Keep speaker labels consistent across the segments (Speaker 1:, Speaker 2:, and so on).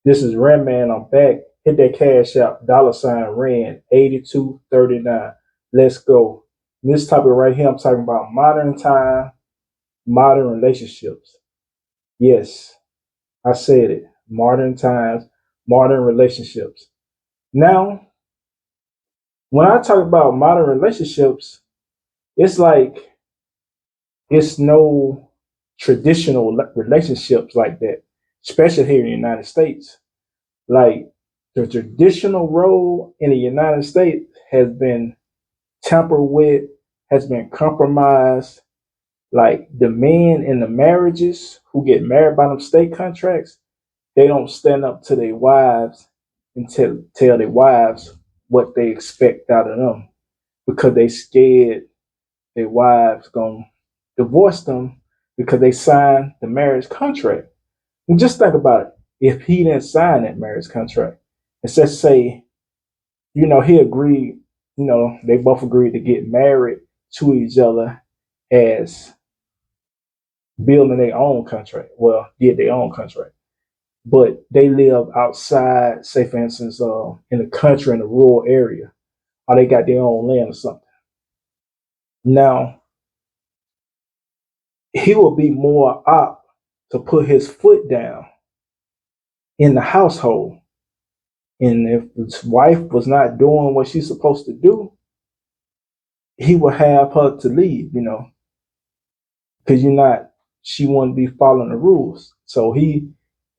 Speaker 1: This is Ren Man. I'm back. Hit that cash out. $Ren 8239. Let's go. This topic right here, I'm talking about modern time, modern relationships. Yes, I said it. Modern times, modern relationships. Now, when I talk about modern relationships, it's like it's no traditional relationships like that, especially here in the United States. Like the traditional role in the United States has been tampered with, has been compromised. Like the men in the marriages who get married by them state contracts, they don't stand up to their wives and tell their wives what they expect out of them because they scared their wives gonna divorce them because they signed the marriage contract. And just think about it. If he didn't sign that marriage contract, and let's say, he agreed, they both agreed to get married to each other as building their own contract. Well, did their own contract. But they live outside, say for instance, in the country in a rural area, or they got their own land or something. Now, he will be more apt to put his foot down in the household. And if his wife was not doing what she's supposed to do, he will have her to leave, because she wouldn't be following the rules. So he,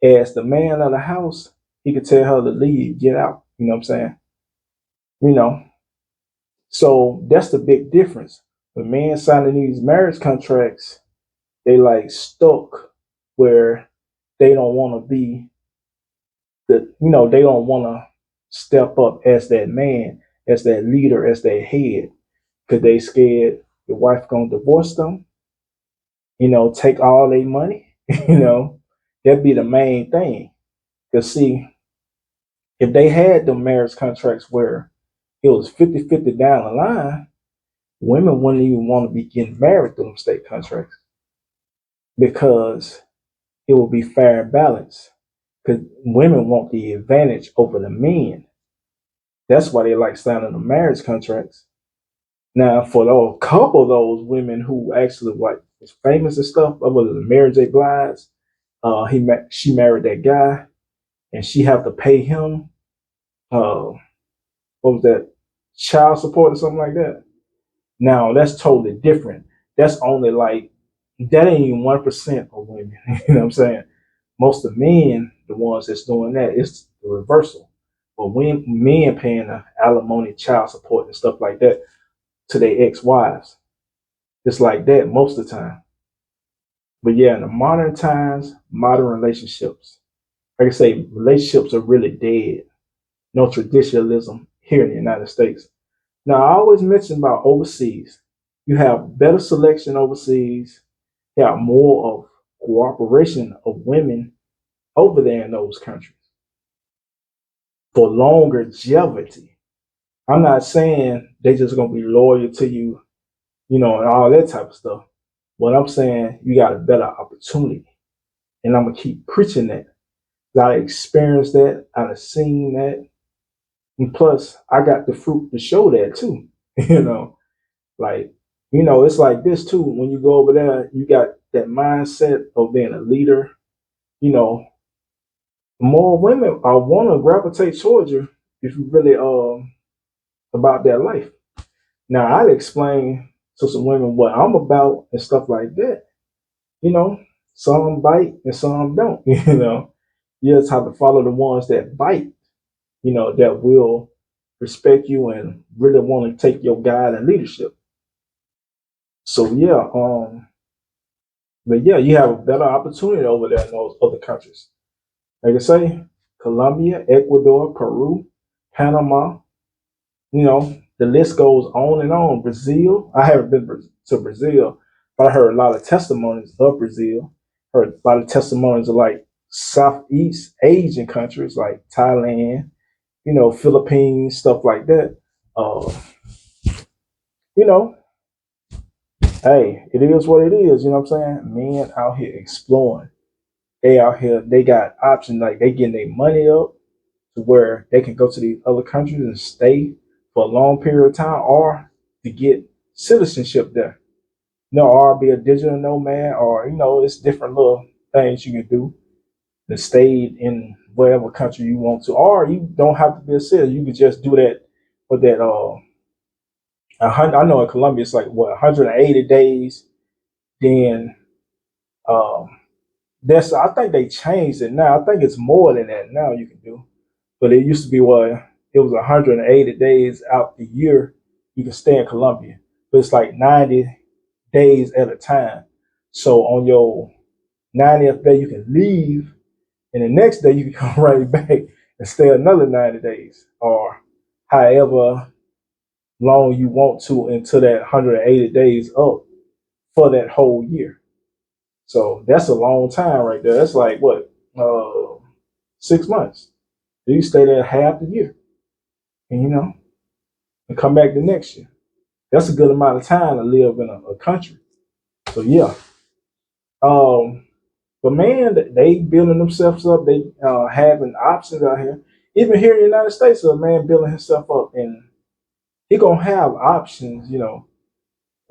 Speaker 1: as the man of the house, he could tell her to leave, get out. You know what I'm saying? You know, so that's the big difference. When men signing these marriage contracts, they like stuck where they don't want to be they don't want to step up as that man, as that leader, as that head, because they scared the wife gonna divorce them, take all their money, that'd be the main thing. Because see, if they had the marriage contracts where it was 50-50 down the line, women wouldn't even want to be getting married to them state contracts because it would be fair and balanced. Because women want the advantage over the men. That's why they like signing the marriage contracts. Now, for a couple of those women who actually was famous and stuff, other than Mary J. Blige, she married that guy, and she have to pay him. Uh, what was that? Child support or something like that. Now that's totally different. That's only like that ain't even 1% of women. You know what I'm saying? Most of the men, the ones that's doing that, it's the reversal. But when men paying the alimony, child support, and stuff like that to their ex-wives, it's like that most of the time. But yeah, in the modern times, modern relationships, like I say, relationships are really dead. No traditionalism here in the United States. Now, I always mention about overseas. You have better selection overseas. You have more of cooperation of women over there in those countries for longevity. I'm not saying they just gonna be loyal to you, and all that type of stuff. But I'm saying you got a better opportunity. And I'm gonna keep preaching that. I experienced that, I've seen that. And plus I got the fruit to show that too. you know, like, it's like this too. When you go over there, you got that mindset of being a leader, you know, more women are want to gravitate towards you if you really about their life. Now I'd explain to some women what I'm about and stuff like that. You know, some bite and some don't. You just have to follow the ones that bite. That will respect you and really want to take your guide and leadership. So yeah, but yeah, you have a better opportunity over there in those other countries. Like I say, Colombia, Ecuador, Peru, Panama, the list goes on and on. Brazil, I haven't been to Brazil, but I heard a lot of testimonies of Brazil. Heard a lot of testimonies of like Southeast Asian countries like Thailand, Philippines, stuff like that. You know, hey, it is what it is. You know what I'm saying? Men out here exploring. they out here, they got options like they getting their money up to where they can go to these other countries and stay for a long period of time, or to get citizenship there. Or be a digital nomad, or it's different little things you can do to stay in whatever country you want to, or you don't have to be a citizen. You can just do that for that. I know in Colombia it's like what 180 days. Then um, that's I think they changed it now. I think it's more than that now you can do. But it used to be what it was 180 days out the year you can stay in Colombia. But it's like 90 days at a time. So on your 90th day you can leave, and the next day you can come right back and stay another 90 days, or however long you want to until that 180 days up for that whole year. So that's a long time right there. That's like what, 6 months. You stay there half the year, and and come back the next year. That's a good amount of time to live in a country. So yeah, um, but man, they building themselves up. They having options out here. Even here in the United States, a man building himself up, and he gonna have options. To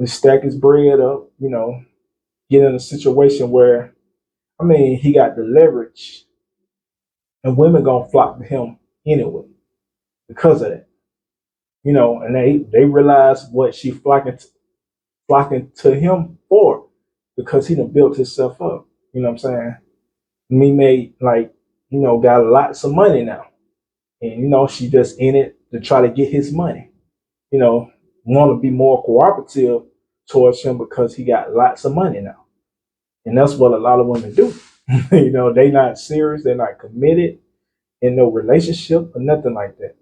Speaker 1: stack his bread up. Get in a situation where, I mean, he got the leverage, and women gonna flock to him anyway because of that. And they realize what she flocking to him for, because he done built himself up. You know what I'm saying? Me made like, got lots of money now. And she just in it to try to get his money. You know, want to be more cooperative towards him because he got lots of money now. And that's what a lot of women do. They not serious, they're not committed in no relationship or nothing like that.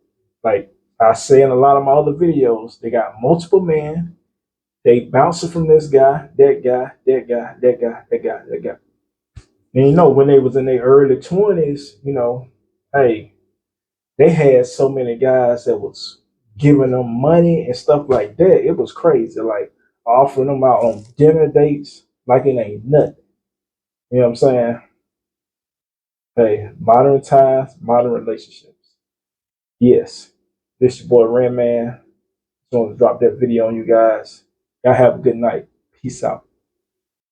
Speaker 1: Like I say in a lot of my other videos, they got multiple men. They bouncing from this guy, that guy, that guy, that guy, that guy, that guy. And when they was in their early 20s, hey, they had so many guys that was giving them money and stuff like that. It was crazy. Like offering them out on dinner dates like it ain't nothing. You know what I'm saying? Hey, modern times, modern relationships. Yes. This your boy Ram Man. Just want to drop that video on you guys. Y'all have a good night. Peace out.